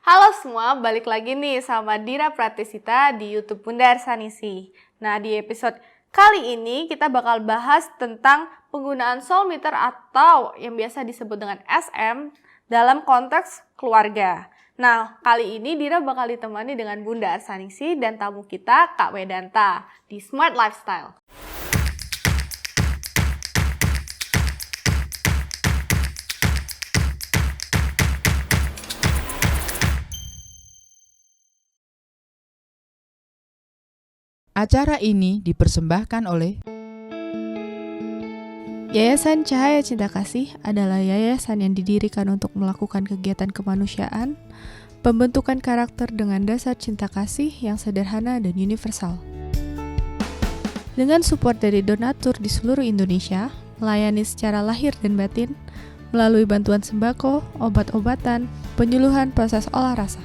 Halo semua, balik lagi nih sama Dira Pratisita di YouTube Bunda Arsanisi. Nah, di episode kali ini kita bakal bahas tentang penggunaan soul meter atau yang biasa disebut dengan SM dalam konteks keluarga. Nah, kali ini Dira bakal ditemani dengan Bunda Arsanisi dan tamu kita Kak Wedanta di Smart Lifestyle. Acara ini dipersembahkan oleh Yayasan Cahaya Cinta Kasih adalah yayasan yang didirikan untuk melakukan kegiatan kemanusiaan, pembentukan karakter dengan dasar cinta kasih yang sederhana dan universal. Dengan support dari donatur di seluruh Indonesia, melayani secara lahir dan batin, melalui bantuan sembako, obat-obatan, penyuluhan proses olah rasa.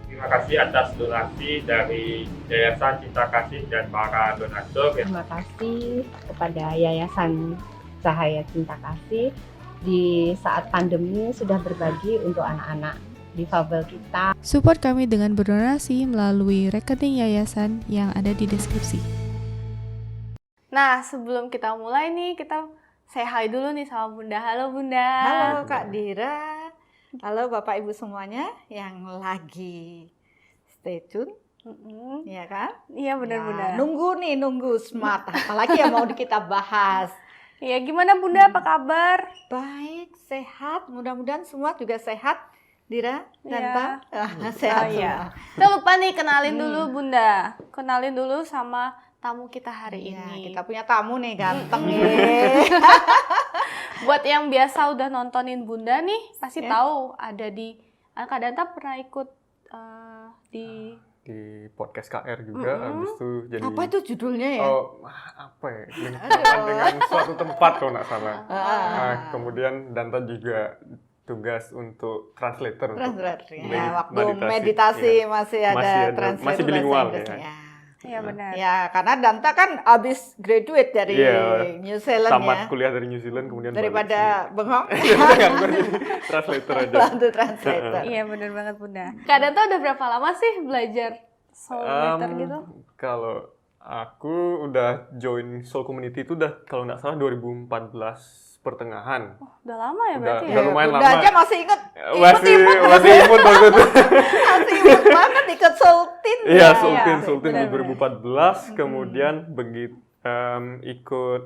Terima kasih atas donasi dari Yayasan Cinta Kasih dan para donatur. Terima kasih kepada Yayasan Cahaya Cinta Kasih di saat pandemi sudah berbagi untuk anak-anak difabel kita. Support kami dengan berdonasi melalui rekening yayasan yang ada di deskripsi. Nah, sebelum kita mulai nih, kita say hi dulu nih sama Bunda. Halo Bunda. Halo Kak Dira, halo Bapak Ibu semuanya yang lagi stay tune, ya kan? Iya benar-benar. Ya, nunggu smart, apalagi yang mau kita bahas. Iya, gimana Bunda, apa kabar? Baik, sehat, mudah-mudahan semua juga sehat, Dira, dan Iya. Pak. Sehat iya. semua. Kita lupa nih kenalin dulu Bunda. Kenalin dulu sama tamu kita hari Iya, ini. kita punya tamu nih, ganteng nih. Buat yang biasa udah nontonin Bunda nih, pasti Ya. tahu ada di Kak Danta pernah ikut di podcast KR juga, habis itu jadi... Apa itu judulnya ya? Apa ya? Dengan suatu tempat kalau nggak salah. Kemudian Danta juga tugas untuk translator. Translator, untuk ya, waktu meditasi. meditasi Ya. masih ada translator masih bahasa bilingual Inggrisnya. ya. Iya benar. Ya, karena Danta kan abis graduate dari Iya, New Zealand tamat ya. kuliah dari New Zealand kemudian Daripada bengong, balik sini. Jangan, gue jadi translator aja. bantu translator. Iya benar banget Bunda. Kak Danta udah berapa lama sih belajar soul meter gitu? Kalau aku udah join Soul Community itu udah kalau nggak salah 2014 pertengahan. Udah lama ya Udah- berarti udah ya? lumayan Bunda lama. aja masih inget, Masih imut waktu itu. masih inget banget ikut Sultin. Iya, Iya, Sultin di benar-benar. 2014, kemudian begitu ikut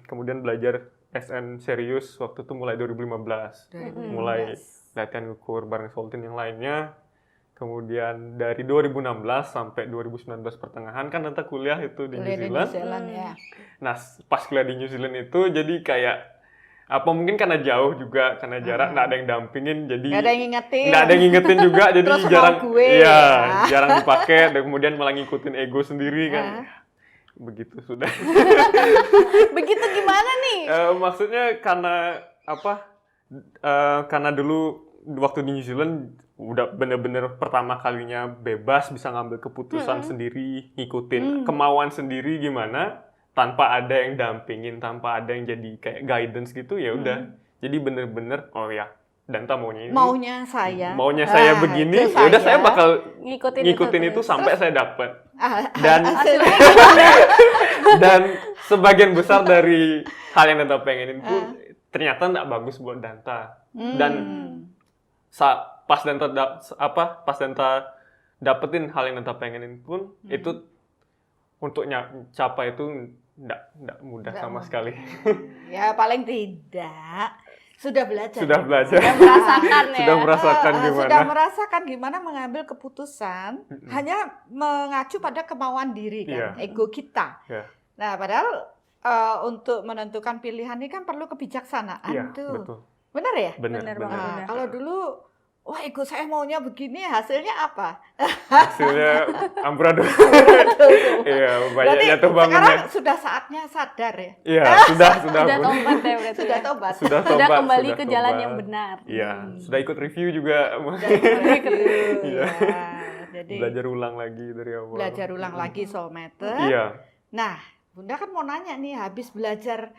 kemudian belajar SN serius waktu itu mulai 2015. Mulai latihan ukur bareng Sultin yang lainnya. Kemudian dari 2016 sampai 2019 pertengahan kan Danta kuliah itu di New Kuliah di New Zealand. Zealand ya. Nah, pas kuliah di New Zealand itu jadi kayak apa mungkin karena jauh juga, karena jarak nggak ada yang dampingin, jadi Gak ada yang ngingetin. nggak ada yang ngingetin juga, jadi Terus mau jarang, gue. iya, jarang dipakai, dan kemudian malah ngikutin ego sendiri kan, begitu sudah. Begitu gimana nih? Maksudnya karena apa? Karena dulu waktu di New Zealand udah bener-bener pertama kalinya bebas bisa ngambil keputusan sendiri, ngikutin kemauan sendiri gimana, tanpa ada yang dampingin, tanpa ada yang jadi kayak guidance gitu, ya udah. Jadi bener-bener oh ya, Danta maunya ini. Maunya saya begini, itu ya udah saya bakal Ngikutin itu terus. sampai saya dapat. Ah, Dan Hasilnya gimana? dan sebagian besar dari hal yang Danta pengenin itu ternyata nggak bagus buat Danta. Dan pas Danta dapetin hal yang Danta pengenin pun itu untuk capai itu nggak mudah sama sekali. Ya paling tidak sudah belajar. Sudah belajar. Sudah merasakan ya? Sudah merasakan gimana. Sudah merasakan gimana mengambil keputusan hanya mengacu pada kemauan diri kan, ego kita. Iya. Nah, padahal untuk menentukan pilihan ini kan perlu kebijaksanaan Iya, tuh. betul. Benar ya? Benar banget. Nah, Benar. kalau dulu wah ego saya maunya begini, hasilnya apa? Hasilnya amburadul. Iya, banyak Berarti jatuh sekarang bangunnya. sudah saatnya sadar ya. Iya, sudah. Sudah tobat ya berarti. Sudah ya? tobat. Sudah Sudah tobat, kembali sudah ke jalan tobat. yang benar. Iya, sudah ikut review juga. Iya. Jadi Belajar ulang lagi dari awal. belajar ulang lagi soul meter. Iya. Nah, Bunda kan mau nanya nih, habis belajar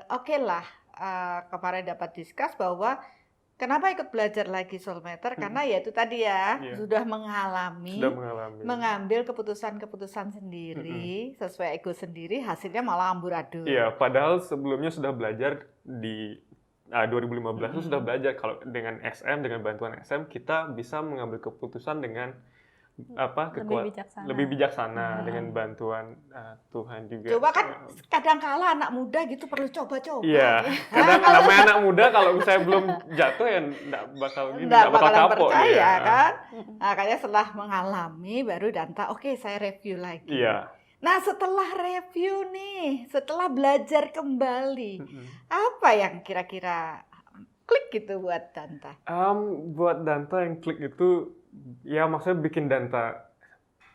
oke lah kemarin dapat discuss bahwa kenapa ikut belajar lagi Soulmeter? Karena ya itu tadi ya, Iya. sudah mengalami, mengambil keputusan-keputusan sendiri, sesuai ego sendiri, hasilnya malah amburadul. Iya, padahal sebelumnya sudah belajar di 2015 itu sudah belajar kalau dengan SM, dengan bantuan SM kita bisa mengambil keputusan dengan lebih bijaksana dengan bantuan Tuhan juga. Coba kan kadang-kala anak muda gitu perlu coba-coba. Iya, kadang namanya anak muda kalau misalnya belum jatuh ya nggak bakal bakalan kapok. Percaya ya. kan. Makanya setelah mengalami baru Danta, oke, saya review lagi. Iya. Nah setelah review nih, setelah belajar kembali, apa yang kira-kira klik gitu buat Danta? Buat Danta yang klik itu ya maksudnya bikin Danta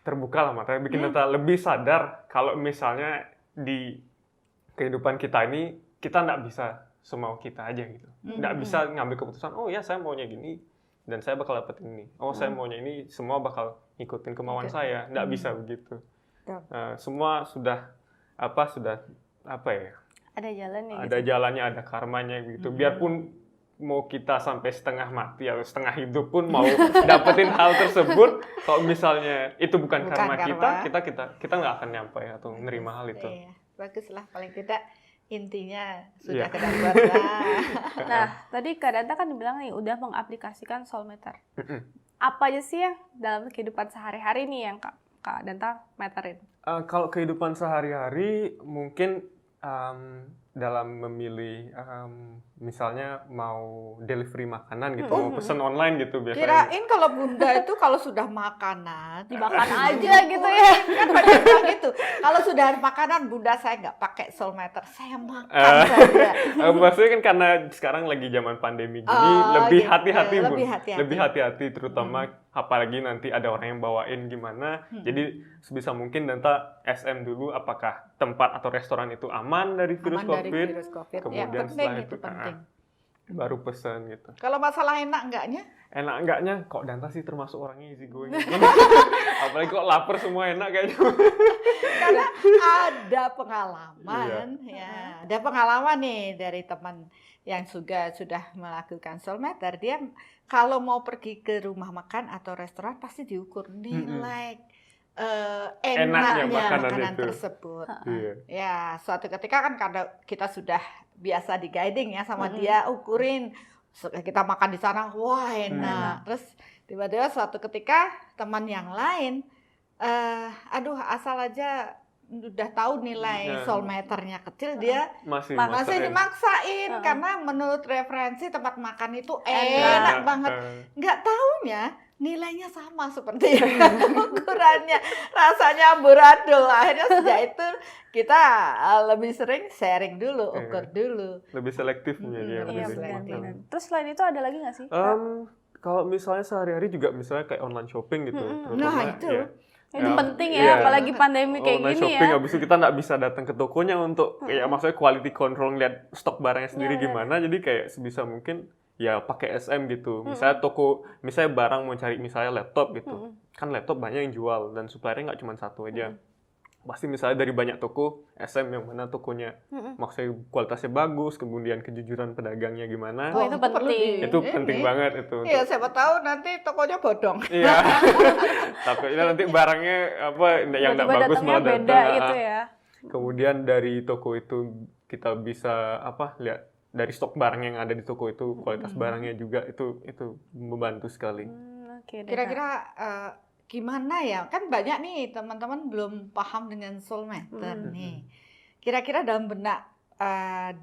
terbuka lah matanya, bikin Danta lebih sadar kalau misalnya di kehidupan kita ini kita nggak bisa semau kita aja gitu, nggak bisa ngambil keputusan oh ya saya maunya gini dan saya bakal dapet ini, oh saya maunya ini, semua bakal ngikutin kemauan saya, nggak bisa begitu. Semua sudah apa ya? Ada jalannya. Ada jalannya, ada karmanya gitu. Biarpun mau kita sampai setengah mati atau setengah hidup pun mau dapetin hal tersebut, kalau misalnya itu bukan karma kita nggak akan nyampe atau nerima hal itu. Iya, baguslah, paling tidak intinya sudah Iya. kedapat. Nah, tadi Kak Danta kan bilang nih udah mengaplikasikan Soulmeter. Apa aja sih yang dalam kehidupan sehari-hari nih yang Kak Danta meterin? Kalau kehidupan sehari-hari mungkin dalam memilih misalnya mau delivery makanan gitu, mau pesen online gitu biasanya. Kirain kalau Bunda itu kalau sudah makanan Dimakan aja gitu ya. kan banyak yang gitu. Kalau sudah makanan Bunda saya nggak pakai Soulmeter, saya makan saja. Maksudnya kan karena sekarang lagi zaman pandemi gini, lebih gitu. hati-hati Bun. Lebih hati-hati. Lebih hati-hati terutama apalagi nanti ada orang yang bawain gimana. Jadi sebisa mungkin Danta SM dulu apakah tempat atau restoran itu aman dari virus COVID. Kemudian setelah itu penting. Baru pesan gitu. Kalau masalah enak enggaknya? Enak enggaknya kok Danta sih termasuk orangnya easy going. Apalagi kok lapar semua enak kayaknya. Karena ada pengalaman, ada pengalaman nih dari teman yang sudah melakukan Soulmeter. Dia kalau mau pergi ke rumah makan atau restoran pasti diukur nilai enaknya makanan tersebut. Ya, suatu ketika kan karena kita sudah biasa di guiding ya sama dia, ukurin kita makan di sana, wah enak. Terus tiba-tiba suatu ketika teman yang lain, asal aja udah tahu nilai Soulmeternya kecil, dia masih dimaksain karena menurut referensi tempat makan itu enak banget. Nggak taunya nilainya sama seperti ukurannya, rasanya amburadul. Akhirnya sejak itu kita lebih sering sharing dulu, ukur dulu. Lebih selektif menjadi Terus selain itu ada lagi nggak sih? Kalau misalnya sehari-hari juga misalnya kayak online shopping gitu. Nah itu. Itu penting ya, apalagi pandemi kayak online gini shopping, ya. Habis itu kita nggak bisa datang ke tokonya untuk ya maksudnya quality control, lihat stok barangnya sendiri gimana. Jadi kayak sebisa mungkin ya pakai SM gitu. Misalnya misalnya barang mau cari misalnya laptop gitu. Kan laptop banyak yang jual dan suppliernya nggak cuma satu aja. Pasti misalnya dari banyak toko, SM yang mana tokonya maksudnya kualitasnya bagus, kemudian kejujuran pedagangnya gimana. Oh, itu penting. Itu penting banget itu. Iya, siapa tahu nanti tokonya bodong. Iya. Takutnya nanti barangnya yang nggak bagus malah beda datang. gitu ya. Kemudian dari toko itu kita bisa lihat dari stok barang yang ada di toko itu, kualitas barangnya juga itu membantu sekali. Kira-kira gimana ya? Kan banyak nih teman-teman belum paham dengan Soulmeter nih. Kira-kira dalam benak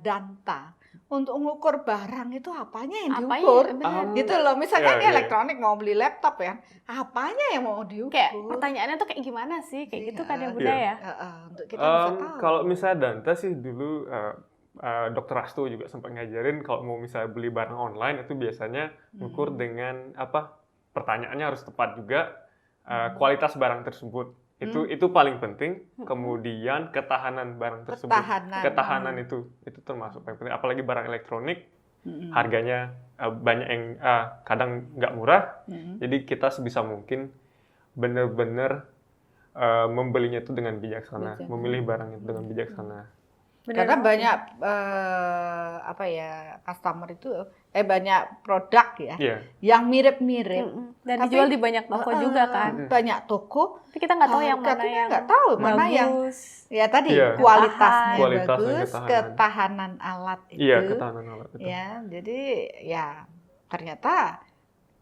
Danta untuk mengukur barang itu apanya yang diukur? Gitu loh. Misalnya ini elektronik mau beli laptop ya, apanya yang mau diukur? Kayak pertanyaannya tuh kayak gimana sih? Kayak gitu kan ya Bunda ya? Untuk kita bisa tahu. Kalau misalnya Danta sih dulu Dr. Rasto juga sempat ngajarin kalau mau misalnya beli barang online itu biasanya ukur dengan pertanyaannya harus tepat juga, kualitas barang tersebut itu paling penting. Kemudian ketahanan barang tersebut, ketahanan itu termasuk paling penting. Apalagi barang elektronik harganya banyak yang kadang nggak murah, jadi kita sebisa mungkin benar-benar membelinya itu dengan bijaksana, memilih barang itu dengan bijaksana. Karena banyak apa ya, customer itu banyak produk ya Iya. yang mirip-mirip. Dan Tapi, dijual di banyak toko juga kan. Banyak toko, Tapi kita nggak tahu yang mana harganya yang nggak tahu mana yang bagus. ya tadi Iya. kualitasnya Kualitas dan bagus, ketahanan. ketahanan alat itu. Iya, ketahanan alat itu. Ya, jadi ya ternyata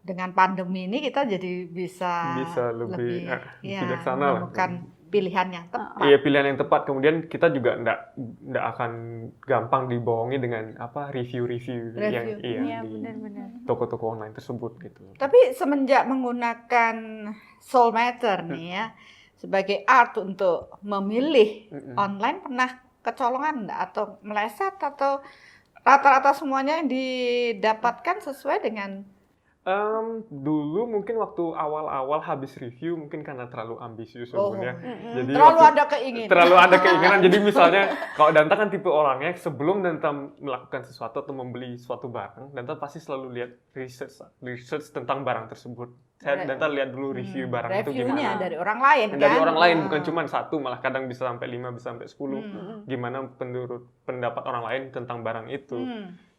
dengan pandemi ini kita jadi bisa lebih ya, bijaksana lah. menemukan pilihan yang tepat. Iya, pilihan yang tepat. Kemudian kita juga nggak akan gampang dibohongi dengan review-review yang Iya, di benar-benar. toko-toko online tersebut gitu. Tapi semenjak menggunakan Soulmatter nih ya sebagai art untuk memilih online, pernah kecolongan nggak atau meleset atau rata-rata semuanya yang didapatkan sesuai dengan Dulu mungkin waktu awal-awal habis review mungkin karena terlalu ambisius sebenarnya. Jadi terlalu waktu- ada keinginan. terlalu ada keinginan. Jadi misalnya kalau Danta kan tipe orangnya sebelum Danta melakukan sesuatu atau membeli suatu barang, Danta pasti selalu lihat research tentang barang tersebut. Danta lihat dulu review barang itu Reviewnya gimana. dari orang lain kan? Dari orang lain, bukan cuma satu, malah kadang bisa sampai 5, bisa sampai 10. Gimana menurut pendapat orang lain tentang barang itu.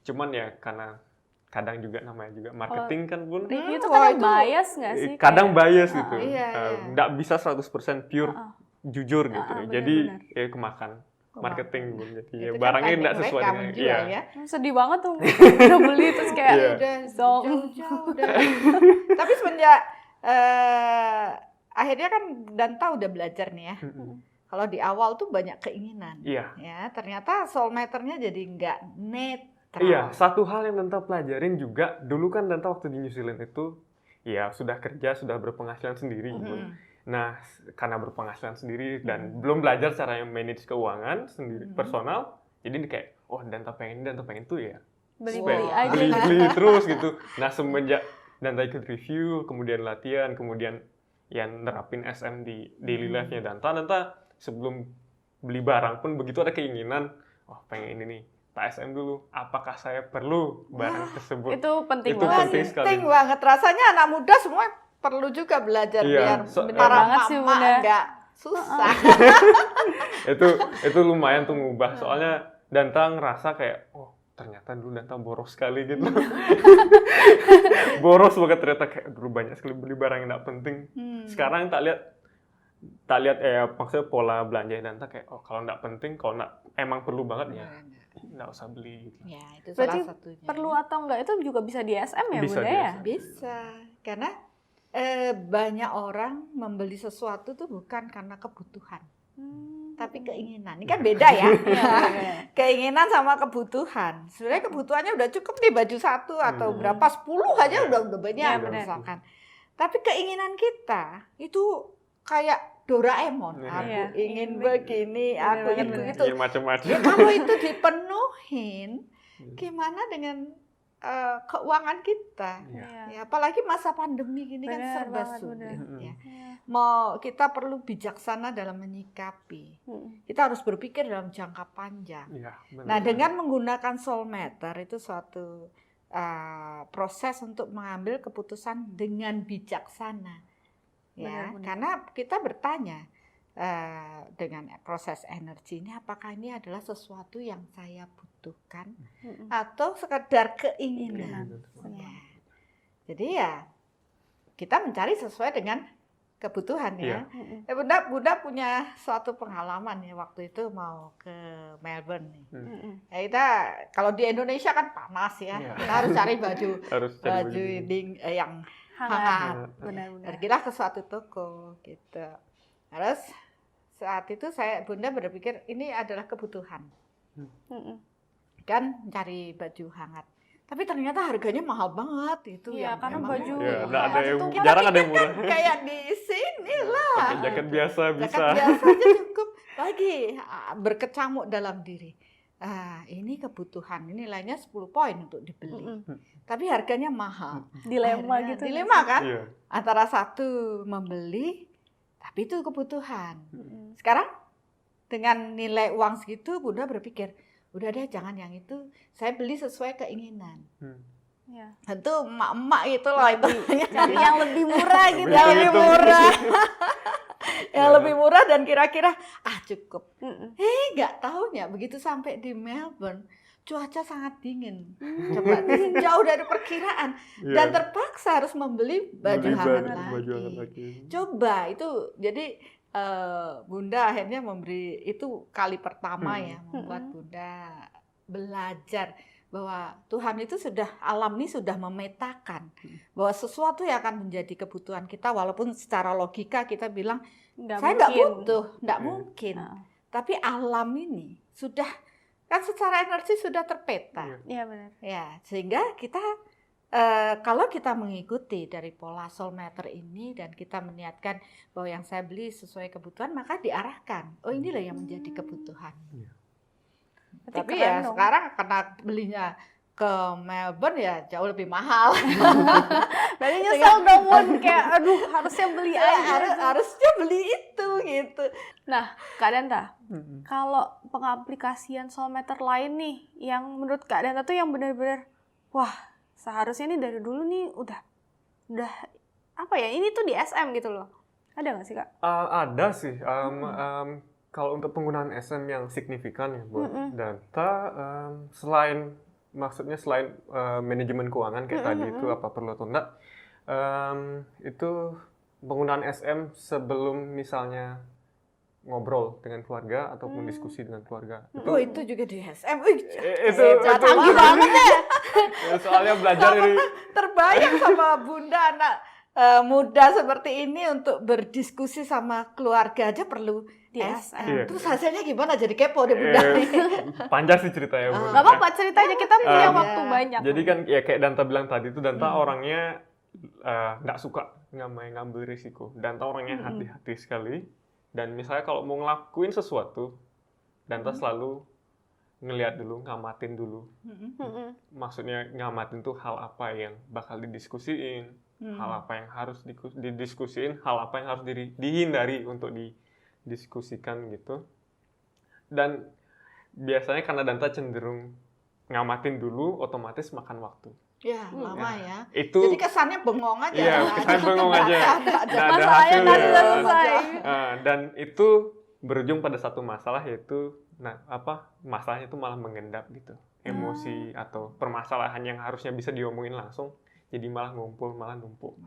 Cuman ya karena kadang juga namanya juga marketing kan Bun. Review itu wah, kadang itu bias nggak sih? Kadang bias gitu. iya. Nggak bisa 100% pure jujur gitu. benar-benar. Jadi ya kemakan marketing Bun. Jadi ya Itu kan barangnya teknik nggak sesuai mereka dengan menjual ya. Sedih banget tuh. Udah beli terus kayak Iya. Udah Zong. jauh-jauh udah. Tapi semenjak akhirnya kan Danta udah belajar nih ya. Kalau di awal tuh banyak keinginan. Iya. Ya, ternyata Soulmatter-nya jadi nggak netral. Iya, satu hal yang Danta pelajarin juga, dulu kan Danta waktu di New Zealand itu, ya sudah kerja, sudah berpenghasilan sendiri. Nah, karena berpenghasilan sendiri dan belum belajar cara yang manage keuangan sendiri, personal, jadi ini kayak, oh Danta pengen tuh ya. beli-beli aja. Beli terus gitu. Nah, semenjak Danta ikut review, kemudian latihan, kemudian yang nerapin SM di daily life-nya Danta sebelum beli barang pun begitu ada keinginan, oh pengen ini nih. SM dulu, apakah saya perlu barang tersebut? Itu penting Itu banget. penting sekali. Penting banget. Rasanya anak muda semua perlu juga belajar Iya, biar bener para banget sih, mama Bunda. nggak susah. itu lumayan tuh ngubah. Soalnya Danta ngerasa kayak, oh ternyata dulu Danta boros sekali gitu. Boros banget ternyata, kayak dulu banyak sekali beli barang yang nggak penting. Sekarang tak lihat maksudnya pola belanja Danta kayak, oh kalau nggak penting, kalau emang perlu banget ya nggak usah beli gitu. Ya, itu Berarti salah satunya. perlu atau enggak itu juga bisa di SM ya Bisa Bunda di ya? SM. Bisa, karena banyak orang membeli sesuatu tuh bukan karena kebutuhan, tapi keinginan. Ini kan beda ya. Keinginan sama kebutuhan. Sebenarnya kebutuhannya udah cukup nih baju satu atau berapa 10 aja udah banyak Ya, benar. misalkan. Tapi keinginan kita itu kayak Doraemon. Iya. Aku ingin Ingin begini, benar aku banget, ingin benar. begitu. Iya macam-macam. Ya, kalau itu dipenuhin, gimana dengan keuangan kita? Iya. Ya, apalagi masa pandemi gini kan Benar serba banget, sulit. benar. Ya. Mau kita perlu bijaksana dalam menyikapi. Kita harus berpikir dalam jangka panjang. Iya, benar. Nah, dengan menggunakan Soulmatter itu suatu proses untuk mengambil keputusan dengan bijaksana. Ya, Benar-benar. karena kita bertanya dengan proses energi ini, apakah ini adalah sesuatu yang saya butuhkan atau sekedar keinginan. Ya. Jadi ya kita mencari sesuai dengan kebutuhan ya. Bunda punya suatu pengalaman ya, waktu itu mau ke Melbourne nih. Ya, kita kalau di Indonesia kan panas ya, Iya. kita harus cari baju Harus cari baju yang Hangat. hangat. Benar-benar. Pergilah ke suatu toko gitu. Terus saat itu Bunda berpikir ini adalah kebutuhan. Kan cari baju hangat. Tapi ternyata harganya mahal banget itu. Iya, yang karena memang baju Iya, nggak ada hangat yang itu jarang ada yang murah. kayak di sini lah. Pakai jaket biasa bisa. Jaket biasa aja cukup. Lagi berkecamuk dalam diri. Ini kebutuhan, ini nilainya 10 poin untuk dibeli. Tapi harganya mahal. Dilema Akhirnya gitu. Dilema kan? Iya. Antara satu membeli, tapi itu kebutuhan. Sekarang dengan nilai uang segitu, Bunda berpikir, udah deh jangan yang itu, saya beli sesuai keinginan. Iya. Tentu emak-emak gitu loh itu. Cari yang lebih murah gitu. Yang lebih murah. yang lebih murah dan kira-kira cukup. Mm-mm. Nggak taunya begitu sampai di Melbourne cuaca sangat dingin. Coba jauh dari perkiraan dan terpaksa harus membeli baju hangat lagi. Coba itu jadi Bunda akhirnya memberi itu kali pertama ya membuat Bunda belajar bahwa Tuhan itu alam ini sudah memetakan bahwa sesuatu yang akan menjadi kebutuhan kita walaupun secara logika kita bilang saya nggak butuh, nggak mungkin. Tapi alam ini sudah kan secara energi sudah terpeta. Iya benar. Ya, sehingga kita kalau kita mengikuti dari pola soul matter ini dan kita meniatkan bahwa yang saya beli sesuai kebutuhan maka diarahkan. Oh, inilah yang menjadi kebutuhan. Tapi ya dong. Sekarang karena belinya ke Melbourne ya jauh lebih mahal. Berarti nyesel dong Mun, kayak aduh harusnya beli aja. Harusnya beli itu gitu. Nah, Kak Danta, kalau pengaplikasian soul matter lain nih yang menurut Kak Danta tuh yang benar-benar wah, seharusnya nih dari dulu nih udah apa ya? Ini tuh di SM gitu loh. Ada nggak sih, Kak? Ada sih. Kalau untuk penggunaan SM yang signifikan ya buat data, selain manajemen keuangan kayak tadi itu apa perlu atau enggak, itu penggunaan SM sebelum misalnya ngobrol dengan keluarga ataupun diskusi dengan keluarga. Itu juga di SM. Itu canggih banget ya. Soalnya belajar dari terbayang sama Bunda anak muda seperti ini untuk berdiskusi sama keluarga aja perlu di SM. Iya. Terus hasilnya gimana? Jadi kepo deh Bunda. Panjang sih ceritanya Bunda. Gak apa-apa, cerita aja, kita punya waktu banyak. Jadi kan ya kayak Danta bilang tadi itu Danta orangnya nggak suka ngambil risiko. Danta orangnya hati-hati sekali. Dan misalnya kalau mau ngelakuin sesuatu, Danta selalu ngelihat dulu, ngamatin dulu. Maksudnya ngamatin tuh hal apa yang bakal didiskusiin, hal apa yang harus didiskusiin, hal apa yang harus dihindari untuk didiskusikan gitu. Dan biasanya karena Danta cenderung ngamatin dulu, otomatis makan waktu. Ya, lama ya. Itu, jadi kesannya bengong aja. Iya, kesannya bengong aja. Ada hasilnya. Dan itu berujung pada satu masalah yaitu masalahnya itu malah mengendap gitu. Emosi atau permasalahan yang harusnya bisa diomongin langsung jadi malah ngumpul, malah numpuk.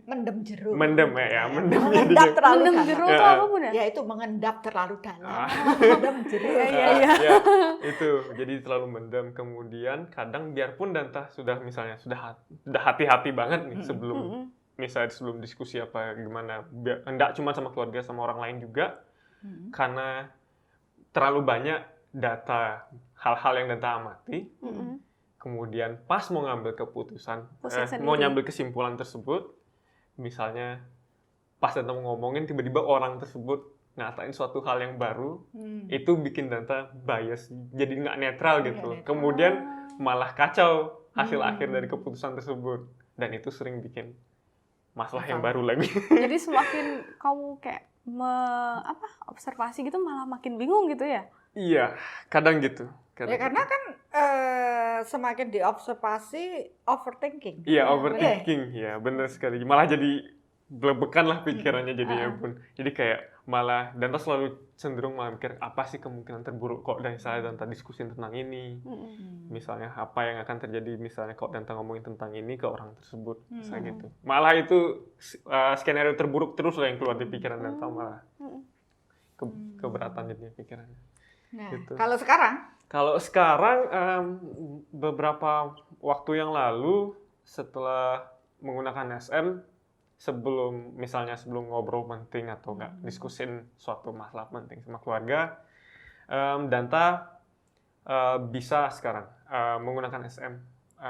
Mendem jeruk. Mendem ya. Mengendap terlalu dalam. Jeruk itu apa Bunda? Ya itu mengendap terlalu dalam. Mendem jeruk. Iya. Itu jadi terlalu mendem. Kemudian kadang biarpun Danta sudah hati-hati banget nih sebelum diskusi apa gimana, enggak cuma sama keluarga, sama orang lain juga, karena terlalu banyak data hal-hal yang Danta amati. Kemudian pas mau ngambil keputusan, mau ngambil kesimpulan tersebut, misalnya pas Danta mau ngomongin, tiba-tiba orang tersebut ngatain suatu hal yang baru, itu bikin Danta bias, jadi nggak netral gitu. Kemudian malah kacau hasil akhir dari keputusan tersebut, dan itu sering bikin masalah yang baru lagi. Jadi semakin kamu kayak observasi gitu malah makin bingung gitu ya? Iya, kadang gitu. Ya karena kan semakin diobservasi overthinking. Iya, overthinking. Ya, benar sekali. Malah jadi belebekan lah pikirannya jadinya pun. Jadi kayak malah Danta selalu cenderung malah mikir apa sih kemungkinan terburuk kok dari saya Danta diskusin tentang ini. Misalnya apa yang akan terjadi misalnya kok Danta ngomongin tentang ini ke orang tersebut. Misalnya gitu. Malah itu skenario terburuk terus lah yang keluar di pikiran Danta, malah keberatan jadinya pikirannya. Nah, gitu. Kalau sekarang beberapa waktu yang lalu setelah menggunakan SM, sebelum ngobrol penting atau nggak diskusin suatu masalah penting sama keluarga, Danta bisa sekarang menggunakan SM.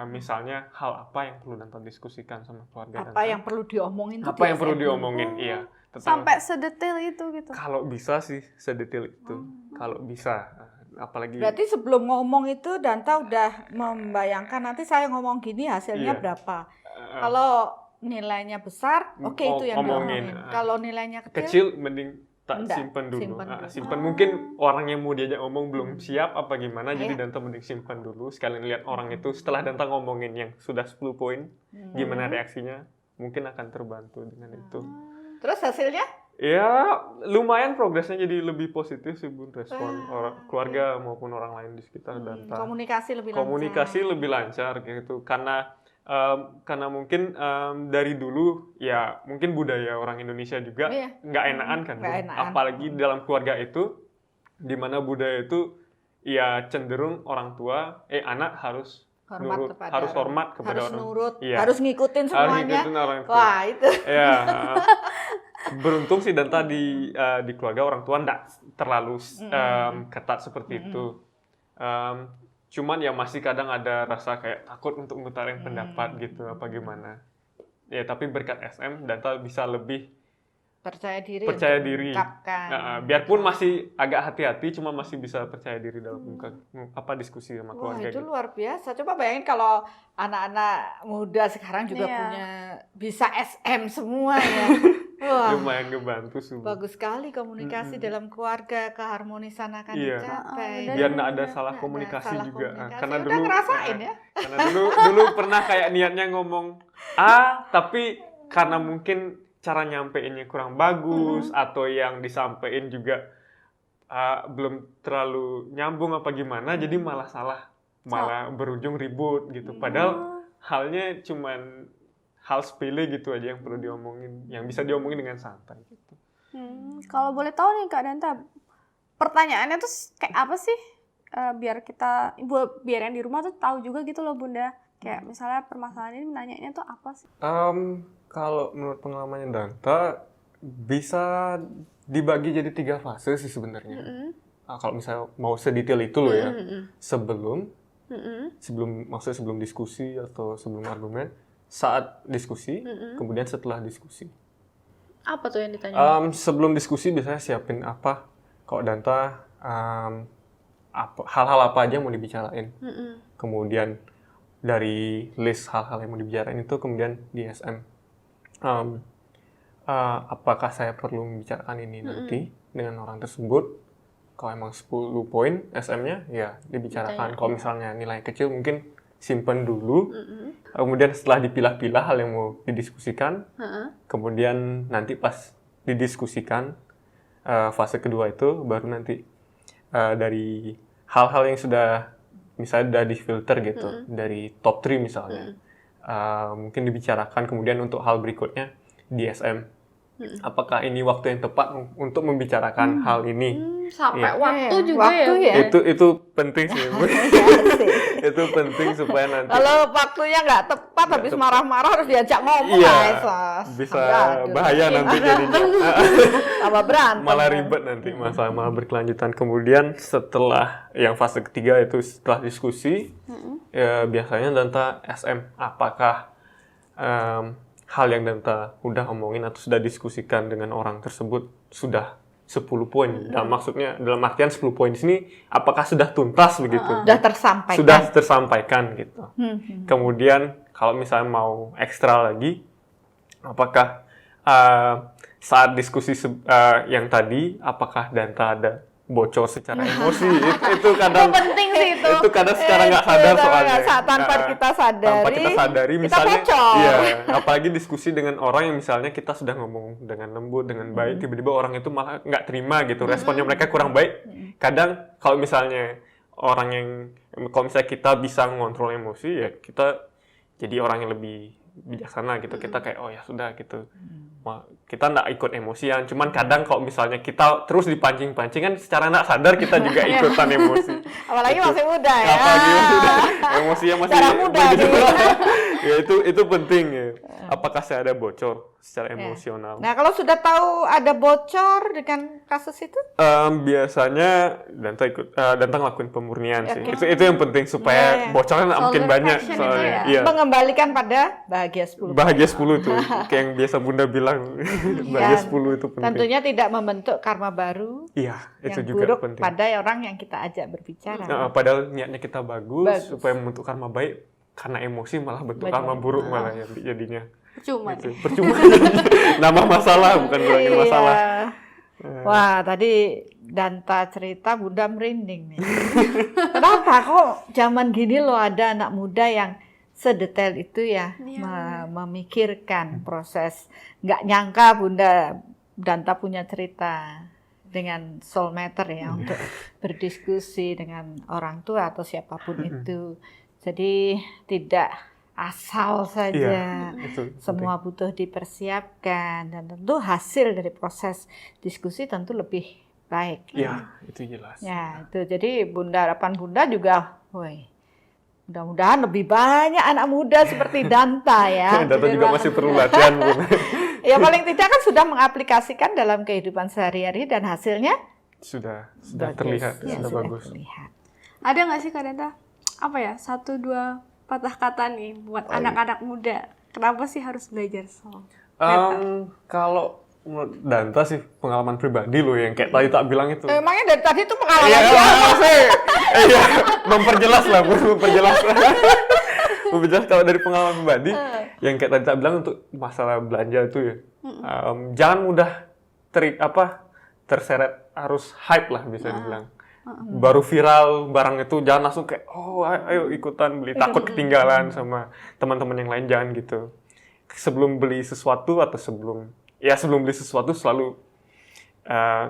Misalnya hal apa yang perlu Danta diskusikan sama keluarga Danta. Yang perlu diomongin itu apa yang perlu diomongin, iya. Sampai sedetail itu gitu. Kalau bisa sih sedetail itu. Kalau bisa. Apalagi berarti sebelum ngomong itu Danta udah membayangkan nanti saya ngomong gini hasilnya berapa. Kalau nilainya besar, itu yang diomongin. Kalau nilainya kecil mending simpan dulu. Simpan mungkin orang yang mau diajak ngomong belum siap apa gimana, jadi Danta mending simpan dulu. Sekalian lihat orang itu setelah Danta ngomongin yang sudah 10 poin, gimana reaksinya, mungkin akan terbantu dengan itu. Terus hasilnya? Ya, lumayan progresnya jadi lebih positif sih Bun, respon orang keluarga maupun orang lain di sekitar Danta. Komunikasi lebih Komunikasi lancar. lebih lancar gitu karena mungkin dari dulu ya mungkin budaya orang Indonesia juga Iya. nggak enakan kan, Nggak Bun. enakan. Apalagi dalam keluarga itu di mana budaya itu ya cenderung orang tua anak harus Hormat nurut, kepada harus orang. hormat kepada Harus orang. nurut, Iya. harus ngikutin Harus semuanya. ngikutin orang tua. Wah, itu. Ya, beruntung sih Danta di keluarga orang tua nggak terlalu ketat seperti itu. Cuman ya masih kadang ada rasa kayak takut untuk ngutarin pendapat gitu apa gimana. Ya tapi berkat SM Danta bisa lebih Percaya diri. percaya untuk diri. mengungkapkan. Biarpun masih agak hati-hati, cuma masih bisa percaya diri dalam diskusi sama Wah, keluarga itu gitu. luar biasa. Coba bayangin kalau anak-anak muda sekarang juga Iya. punya bisa SM semua ya. Wah, Lumayan ngebantu sih. bagus sekali komunikasi dalam keluarga, keharmonisan akan Iya. dicapai. Benar. Biar nggak ada Nggak salah ada komunikasi salah juga. komunikasi. Karena Udah dulu ngerasain ya. Karena dulu pernah kayak niatnya ngomong A, tapi karena mungkin cara nyampeinnya kurang bagus atau yang disampaikan juga belum terlalu nyambung apa gimana, jadi malah salah, malah berujung ribut gitu. Padahal halnya cuman hal sepele gitu aja yang perlu diomongin, yang bisa diomongin dengan santai gitu. Kalau boleh tahu nih Kak Danta, pertanyaannya tuh kayak apa sih? Biar yang di rumah tuh tahu juga gitu loh Bunda. Kayak misalnya permasalahan ini nanyanya tuh apa sih? Kalau menurut pengalamannya Danta bisa dibagi jadi 3 fase sih sebenarnya. Kalau misalnya mau sedetail itu loh ya, sebelum maksudnya sebelum diskusi atau sebelum argumen, saat diskusi, kemudian setelah diskusi. Apa tuh yang ditanya? Sebelum diskusi biasanya siapin apa? Kalau Danta hal-hal apa aja yang mau dibicarain. Kemudian dari list hal-hal yang mau dibicarain itu kemudian di SM. Apakah saya perlu membicarakan ini nanti dengan orang tersebut? Kalau emang 10 poin SM-nya ya dibicarakan. Kalau misalnya nilai kecil mungkin simpen dulu. Kemudian setelah dipilah-pilah hal yang mau didiskusikan, kemudian nanti pas didiskusikan fase kedua itu baru nanti dari hal-hal yang sudah misalnya udah difilter gitu dari top 3 misalnya. Mungkin dibicarakan kemudian untuk hal berikutnya di SM. Apakah ini waktu yang tepat untuk membicarakan hal ini? Sampai Iya. waktu juga Waktu ya. ya. Itu penting sih, Bu. Asik. Itu penting supaya nanti Kalau waktunya nggak tepat, habis marah-marah harus diajak ngomong, Iya, bisa bahaya nanti jadinya. tambah berantem. Malah ribet nanti malah berkelanjutan. Kemudian setelah yang fase ketiga itu setelah diskusi, ya biasanya Danta SM. Apakah hal yang Danta udah omongin atau sudah diskusikan dengan orang tersebut sudah 10 poin. Dalam artian 10 poin di sini apakah sudah tuntas begitu? Sudah tersampaikan. Sudah tersampaikan gitu. Kemudian kalau misalnya mau ekstra lagi, apakah saat diskusi yang tadi, apakah Danta ada bocor secara emosi? itu kadang Itu penting sih itu. Itu kadang secara nggak sadar soalnya. Tanpa kita sadari. Tanpa kita sadari, kita misalnya, bocor. iya, apalagi diskusi dengan orang yang misalnya kita sudah ngomong dengan lembut, dengan baik, tiba-tiba orang itu malah nggak terima gitu, responnya mereka kurang baik. Kadang kalau misalnya kalau misalnya kita bisa ngontrol emosi, ya kita jadi orang yang lebih bijaksana gitu. Kita kayak, oh ya sudah gitu. Kita nggak ikut emosian, cuman kadang kalau misalnya kita terus dipancing-pancing kan secara nggak sadar kita juga ikutan emosi. Apalagi Itu. masih muda ya. Apalagi masih muda, emosinya masih Cara muda bergejolak. nih. Ya itu penting ya. Apakah saya ada bocor secara emosional? Nah, kalau sudah tahu ada bocor dengan kasus itu, Biasanya Danta ngelakuin pemurnian sih. Oke. Itu yang penting supaya Iya. bocornya nggak makin Solve banyak action itu soalnya. ya? Iya. mengembalikan pada bahagia 10. Bahagia 10 tuh, kayak yang biasa Bunda bilang. Bahagia 10 itu penting. Tentunya tidak membentuk karma baru Iya, itu yang juga buruk penting. pada orang yang kita ajak berbicara. Padahal niatnya kita bagus, Bagus. supaya membentuk karma baik, karena emosi malah bentuk Betul. karma buruk malah ya jadinya. Cuma Gitu. Percuma. Nambah masalah bukan ngurangin masalah. Wah, tadi Danta cerita Bunda merinding nih. Kenapa kok zaman gini loh ada anak muda yang sedetail itu ya Iya. memikirkan proses. Nggak nyangka Bunda Danta punya cerita dengan soulmater ya untuk berdiskusi dengan orang tua atau siapapun itu. Jadi tidak asal saja, itu semua butuh dipersiapkan dan tentu hasil dari proses diskusi tentu lebih baik. Iya, itu jelas. Ya, itu jadi harapan Bunda juga, woi, mudah-mudahan lebih banyak anak muda seperti Danta ya. Danta juga masih perlu latihan, Bun. Ya paling tidak kan sudah mengaplikasikan dalam kehidupan sehari-hari dan hasilnya Sudah bagus. terlihat, Ya, sudah bagus. terlihat. Ada nggak sih Kak Danta, apa ya, 1-2 patah kata nih buat anak-anak muda? Kenapa sih harus belajar soul? Kalau menurut Danta sih pengalaman pribadi loh yang kayak tadi tak bilang itu. Emangnya dari tadi itu pengalaman Iya, siapa? iya, memperjelas lah, Bun, memperjelas. Memperjelas kalau dari pengalaman pribadi, yang kayak tadi tak bilang untuk masalah belanja itu ya, jangan mudah terseret arus hype lah bisa dibilang. Baru viral barang itu jangan langsung kayak ayo ikutan beli, takut ketinggalan sama teman-teman yang lain, jangan gitu. Sebelum beli sesuatu atau sebelum beli sesuatu selalu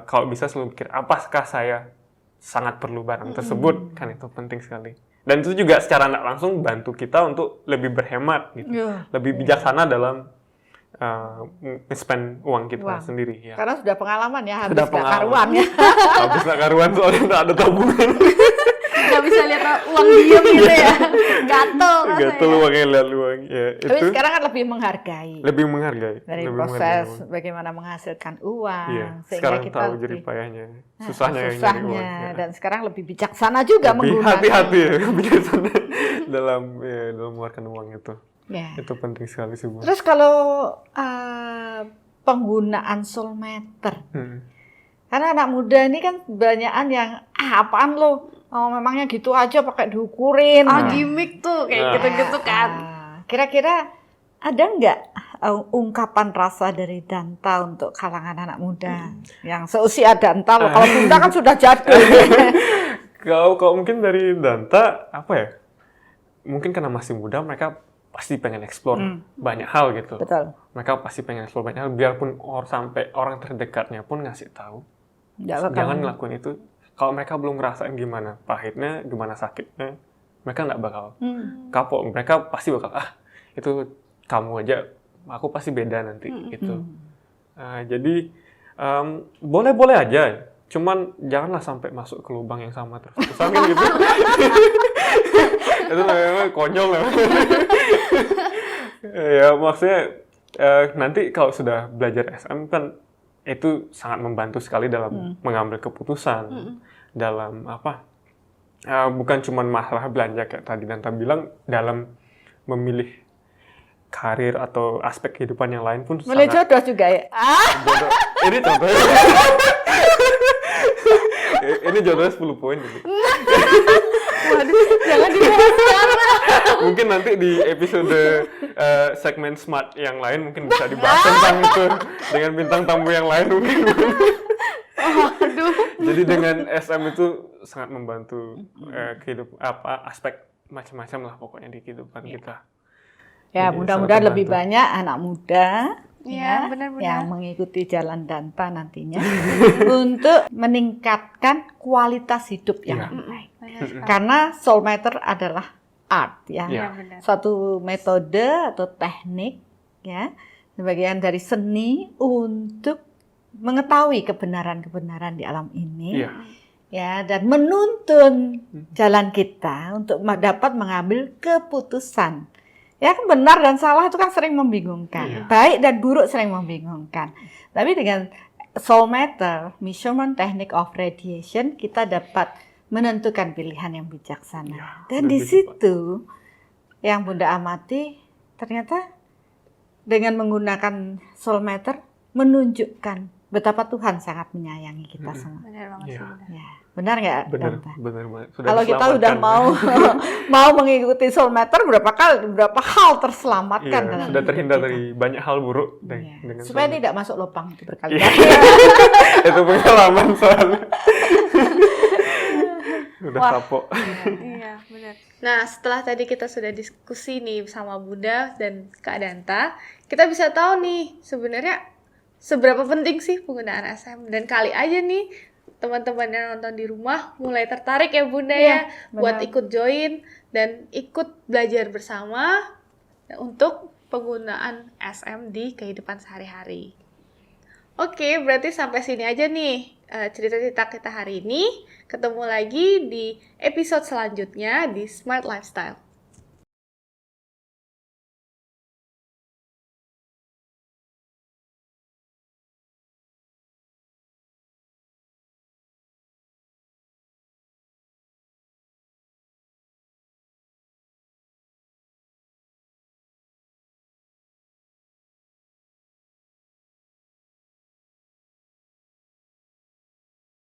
kalau bisa selalu pikir apakah saya sangat perlu barang tersebut, kan itu penting sekali. Dan itu juga secara nggak langsung bantu kita untuk lebih berhemat gitu, lebih bijaksana dalam spend uang kita sendiri ya. Karena sudah pengalaman ya, habis Sudah nggak pengalaman. karuan ya. Habis nggak karuan soalnya nggak ada tabungan. Nggak bisa lihat uang diem gitu ya, gatel rasanya. Gatel uangnya, lihat uang ya. Tapi Itu sekarang kan lebih menghargai lebih dari menghargai proses uang. bagaimana menghasilkan uang, Iya, sehingga sekarang kita tahu lebih jerih payahnya, susahnya yang nyari susahnya, uang. Ya. dan sekarang lebih bijaksana juga Lebih menggunakan. hati-hati ya, bijaksana dalam mengeluarkan uang itu. Ya. Itu penting sekali sih, Bu. Terus kalau penggunaan soulmater, karena anak muda ini kan banyakan yang apaan lo, memangnya gitu aja pakai diukurin. Gimmick tuh kayak gitu-gitu kan. Kira-kira ada nggak ungkapan rasa dari Danta untuk kalangan anak muda yang seusia Danta loh? Kalau Bunda kan sudah jadul. Kalau mungkin dari Danta apa ya? Mungkin karena masih muda, mereka pasti pengen explore banyak hal gitu. Betul. Mereka pasti pengen explore banyak hal, biarpun sampai orang terdekatnya pun ngasih tahu. Jangan ngelakuin itu. Kalau mereka belum ngerasain gimana pahitnya, gimana sakitnya, mereka nggak bakal kapok. Mereka pasti bakal itu kamu aja, aku pasti beda nanti gitu. Jadi boleh-boleh aja, cuman janganlah sampai masuk ke lubang yang sama terus-terusan gitu. Itu namanya konyol ya. Ya maksudnya nanti kalau sudah belajar SM kan itu sangat membantu sekali dalam mengambil keputusan, dalam bukan cuma masalah belanja kayak tadi Danta bilang, dalam memilih karir atau aspek kehidupan yang lain pun Milih sangat. jodoh juga ya? Jodoh. Ini contohnya. Ini jodohnya 10 poin. Gitu. Waduh, jangan dibahas sekarang. Mungkin nanti di episode segmen smart yang lain mungkin bisa dibahas tentang itu dengan bintang tamu yang lain mungkin. Aduh. Jadi dengan SM itu sangat membantu kehidupan aspek macam-macam lah pokoknya di kehidupan kita. Ya, Jadi mudah-mudahan sangat lebih membantu. banyak anak muda Iya, benar-benar. yang mengikuti jalan Danta nantinya untuk meningkatkan kualitas hidup yang Iya. lebih baik. Benar sekali. Karena soulmater adalah art ya. Iya. benar. Suatu metode atau teknik ya, sebagian dari seni untuk mengetahui kebenaran-kebenaran di alam ini. Iya. Ya, dan menuntun jalan kita untuk dapat mengambil keputusan. Ya kan, benar dan salah itu kan sering membingungkan. Iya. Baik dan buruk sering membingungkan. Tapi dengan soulmater, measurement technique of radiation, kita dapat menentukan pilihan yang bijaksana. Iya, Dan di lebih situ yang Bunda amati, ternyata dengan menggunakan soulmater menunjukkan betapa Tuhan sangat menyayangi kita semua. Benar banget sih, Iya. Bunda. Ya, benar nggak? Benar Danta? banget. Kalau kita udah mau mengikuti soulmater, berapa hal terselamatkan Iya, dalam sudah hidup terhindar kita. dari banyak hal buruk Iya. dengan Supaya soulmate. tidak masuk lubang itu Iya. berkali-kali. Itu pengalaman soalnya. Udah Wah. kapok. Iya, benar. Nah, setelah tadi kita sudah diskusi nih sama Bunda dan Kak Danta, kita bisa tahu nih sebenarnya seberapa penting sih penggunaan SM. Dan kali aja nih teman-teman yang nonton di rumah mulai tertarik ya Bunda ya buat benar. ikut join dan ikut belajar bersama untuk penggunaan SM di kehidupan sehari-hari. Oke, berarti sampai sini aja nih cerita-cerita kita hari ini. Ketemu lagi di episode selanjutnya di Smart Lifestyle.